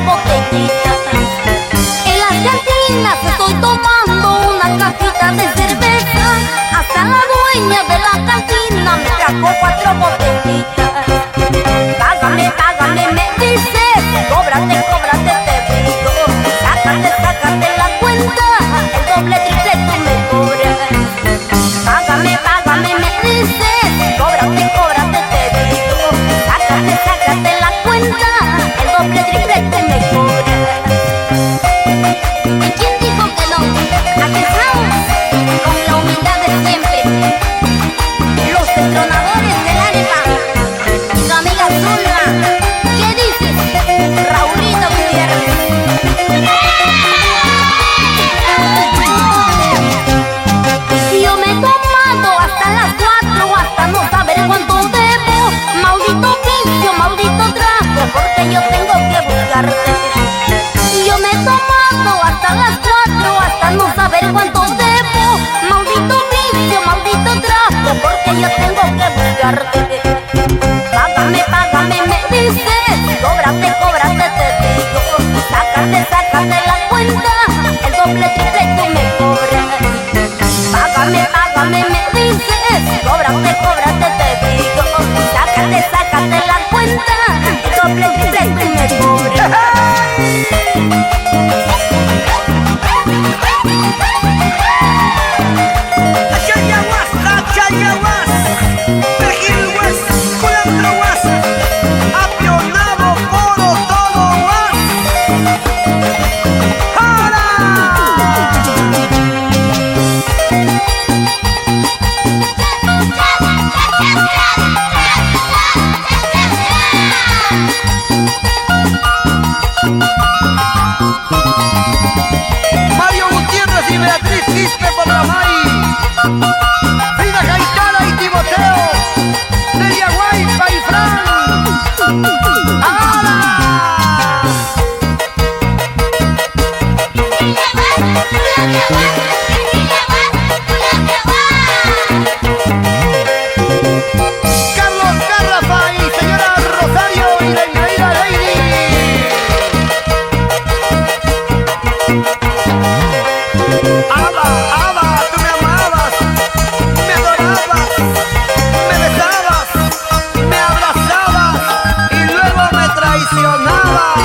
botellitas. En las cantinas estoy tomando una cajita de cerveza. Hasta la dueña de la cantina me trajo 4 botellitas. Págame, págame, me dices, cóbrate, cóbrate, te digo. Sácate, sácate la cuenta, el doble, triple tú me cobras. Págame, págame, me dices, cóbrate, cóbrate, te digo. Sácate, sácate la cuenta, el doble, triple tú me cobras. ¿Y quién dijo que no? Aquí estamos, con la humildad de siempre. Los detronadores del arepa. Tu amiga Zulma. ¿Qué dices? Raulito Gutiérrez. Yo me he tomado hasta las 4, hasta no saber cuánto debo. Maldito vicio, maldito trago, porque yo tengo que buscarte. Yo me he tomado hasta las 4, hasta no saber cuánto debo. Maldito vicio, maldito trago, porque yo tengo que buscarte. Págame, págame, me dices, cóbrate, cóbrate, te digo. Sácate, sácate la cuenta, el doble, triple tú me cobras. Págame, págame, me dices, cóbrate, cóbrate, te digo. Sácate, sácate la cuenta, el doble, triple tú me cobras. Mario Gutiérrez y Beatriz Quispe por la May. Frida Gaitana y Timoteo. Delia Guaypa y Fran. ¡Ahora! Carlos Garrafa y señora Rosario y la Inaída Lady. Aba, Aba, tú me amabas, me adorabas, me besabas, me abrazabas y luego me traicionabas.